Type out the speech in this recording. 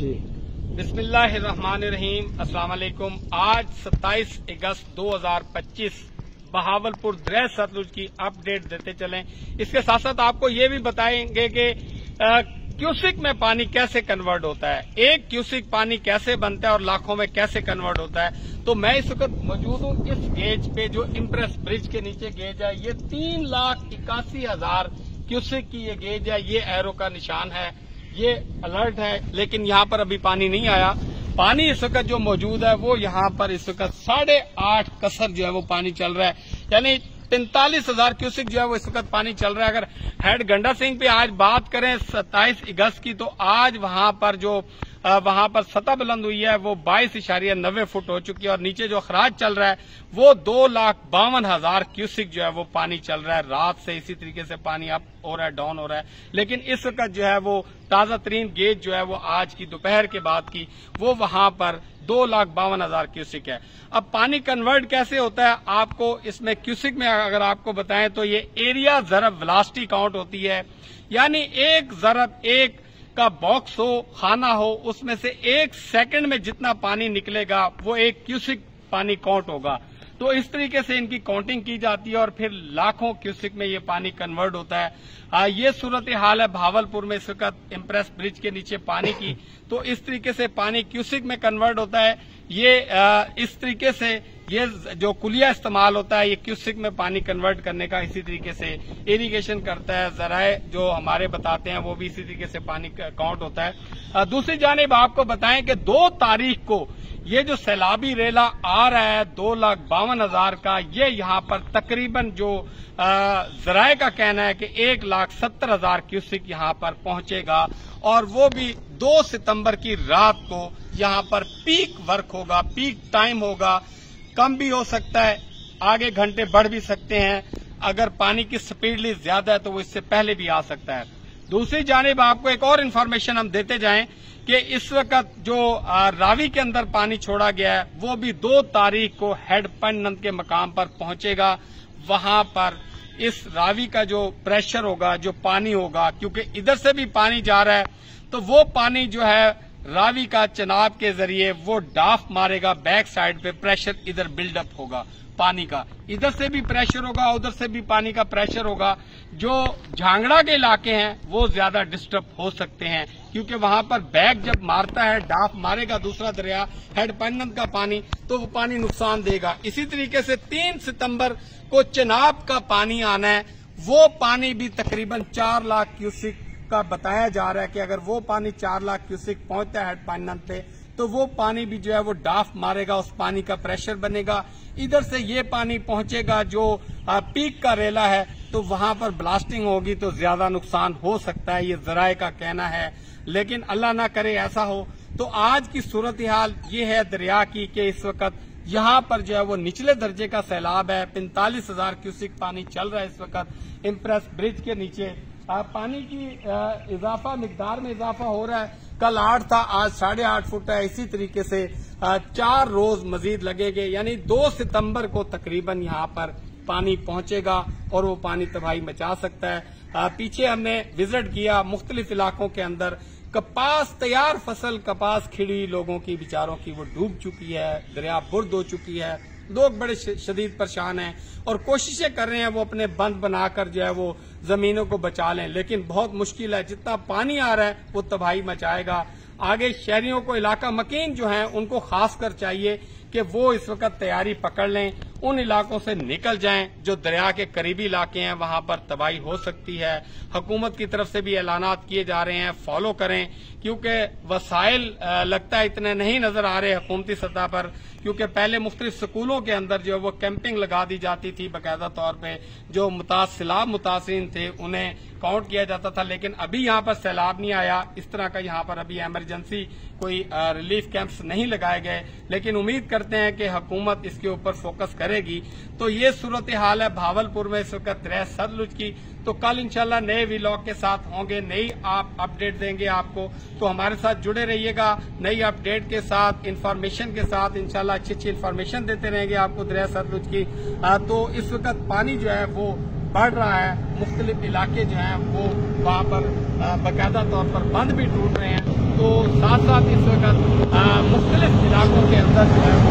जी। बिस्मिल्लाहिर्रहमानिर्रहीम। अस्सलाम वालेकुम। आज 27 अगस्त 2025 बहावलपुर दरिया सतलुज की अपडेट देते चलें। इसके साथ साथ आपको ये भी बताएंगे कि क्यूसिक में पानी कैसे कन्वर्ट होता है, एक क्यूसिक पानी कैसे बनता है और लाखों में कैसे कन्वर्ट होता है। तो मैं इस वक्त मौजूद हूँ इस गेज पे जो इम्प्रेस ब्रिज के नीचे गेज है। ये 3,81,000 क्यूसिक की ये गेज है। ये एरो का निशान है, ये अलर्ट है, लेकिन यहाँ पर अभी पानी नहीं आया। पानी इस वक्त जो मौजूद है वो यहाँ पर इस वक्त 8.5 कसर जो है वो पानी चल रहा है, यानी 45,000 क्यूसिक जो है वो इस वक्त पानी चल रहा है। अगर हेड गंडा सिंह पे आज बात करें 27 अगस्त की, तो आज वहां पर सतह बुलंद हुई है वो 22.90 फुट हो चुकी है और नीचे जो खराज चल रहा है वो 2,52,000 क्यूसिक जो है वो पानी चल रहा है। रात से इसी तरीके से पानी अप हो रहा है, डाउन हो रहा है, लेकिन इस वक्त जो है वो ताजा तरीन गेज जो है वो आज की दोपहर के बाद की वो वहां पर 2,52,000 क्यूसिक है। अब पानी कन्वर्ट कैसे होता है आपको इसमें क्यूसिक में अगर आपको बताएं तो ये एरिया ज़रब वेलोसिटी काउंट होती है, यानी एक ज़रब एक का बॉक्स हो, खाना हो, उसमें से 1 सेकंड में जितना पानी निकलेगा वो एक क्यूसिक पानी काउंट होगा। तो इस तरीके से इनकी काउंटिंग की जाती है और फिर लाखों क्यूसिक में ये पानी कन्वर्ट होता है। ये सूरत हाल है भावलपुर में इस वक्त इम्प्रेस ब्रिज के नीचे पानी की। तो इस तरीके से पानी क्यूसिक में कन्वर्ट होता है। ये इस तरीके से ये जो कुलिया इस्तेमाल होता है ये क्यूसिक में पानी कन्वर्ट करने का, इसी तरीके से इरिगेशन करता है, जराए जो हमारे बताते हैं वो भी इसी तरीके से पानी काउंट होता है। दूसरी जानिब आपको बताएं कि 2 तारीख को ये जो सैलाबी रेला आ रहा है 2,52,000 का, ये यहाँ पर तकरीबन जो जराए का कहना है कि 1,70,000 क्यूसिक यहाँ पर पहुंचेगा और वो भी 2 सितंबर की रात को यहाँ पर पीक वर्क होगा, पीक टाइम होगा। कम भी हो सकता है, आगे घंटे बढ़ भी सकते हैं। अगर पानी की स्पीड ज्यादा है तो वो इससे पहले भी आ सकता है। दूसरी जानिब आपको एक और इन्फॉर्मेशन हम देते जाएं कि इस वक्त जो रावी के अंदर पानी छोड़ा गया है वो भी 2 तारीख को हेड पंडनंद के मकाम पर पहुंचेगा। वहां पर इस रावी का जो प्रेशर होगा, जो पानी होगा, क्योंकि इधर से भी पानी जा रहा है, तो वो पानी जो है रावी का चनाब के जरिए वो डाफ मारेगा, बैक साइड पे प्रेशर इधर बिल्डअप होगा पानी का, इधर से भी प्रेशर होगा, उधर से भी पानी का प्रेशर होगा। जो झांगड़ा के इलाके हैं वो ज्यादा डिस्टर्ब हो सकते हैं, क्योंकि वहां पर बैक जब मारता है, डाफ मारेगा दूसरा दरिया हेड पंडनंद का पानी, तो वो पानी नुकसान देगा। इसी तरीके से 3 सितंबर को चनाब का पानी आना है, वो पानी भी तकरीबन 4 लाख क्यूसिक का बताया जा रहा है कि अगर वो पानी 4 लाख क्यूसिक पहुंचता है हेड पंडनंद पे, तो वो पानी भी जो है वो डाफ मारेगा, उस पानी का प्रेशर बनेगा। इधर से ये पानी पहुंचेगा जो पीक का रेला है, तो वहां पर ब्लास्टिंग होगी तो ज्यादा नुकसान हो सकता है, ये जराए का कहना है, लेकिन अल्लाह ना करे ऐसा हो। तो आज की सूरत हाल ये है दरिया की कि इस वक्त यहाँ पर जो है वो निचले दर्जे का सैलाब है। 45,000 क्यूसिक पानी चल रहा है इस वक्त इम्प्रेस ब्रिज के नीचे। पानी की इजाफा मिकदार में इजाफा हो रहा है। कल 8 था, आज 8.5 फुट है। इसी तरीके से 4 रोज मजीद लगेंगे, यानी 2 सितंबर को तकरीबन यहाँ पर पानी पहुंचेगा और वो पानी तबाही मचा सकता है। पीछे हमने विजिट किया मुख्तलिफ इलाकों के अंदर, कपास तैयार फसल कपास खिड़ी लोगों की बेचारों की वो डूब चुकी है, दरिया बुर्द हो चुकी है। लोग बड़े शदीद परेशान हैं और कोशिशें कर रहे हैं वो अपने बंद बनाकर जो है वो जमीनों को बचा लें, लेकिन बहुत मुश्किल है। जितना पानी आ रहा है वो तबाही मचाएगा। आगे शहरियों को इलाका मकीन जो है उनको खासकर चाहिए कि वो इस वक्त तैयारी पकड़ लें, उन इलाकों से निकल जाएं जो दरिया के करीबी इलाके हैं, वहां पर तबाही हो सकती है। हुकूमत की तरफ से भी ऐलानात किए जा रहे हैं, फॉलो करें, क्योंकि वसाइल लगता है इतने नहीं नजर आ रहे हुकूमती सतह पर, क्योंकि पहले मुख्तलिफ स्कूलों के अंदर जो वो कैंपिंग लगा दी जाती थी बाकायदा तौर पे, जो सैलाब मुतासिरीन थे उन्हें काउंट किया जाता था, लेकिन अभी यहाँ पर सैलाब नहीं आया। इस तरह का यहाँ पर अभी एमरजेंसी कोई रिलीफ कैंप्स नहीं लगाए गए, लेकिन उम्मीद करते हैं कि हुकूमत इसके ऊपर फोकस करेगी। तो ये सूरत हाल है भावलपुर में इस वक्त दरिया सतलुज की। तो कल इंशाल्लाह नए व्लॉग के साथ होंगे, नई आप अपडेट देंगे आपको, तो हमारे साथ जुड़े रहिएगा। नई अपडेट के साथ, इंफॉर्मेशन के साथ इंशाल्लाह अच्छी इंफॉर्मेशन देते रहेंगे आपको दरिया सतलुज की। तो इस वक्त पानी जो है वो बढ़ रहा है, मुख्तलिफ इलाके जो हैं वो वहाँ पर बाकायदा तौर पर बंद भी टूट रहे हैं। तो साथ साथ इस वक्त मुख्तलिफ इलाकों के अंदर जो है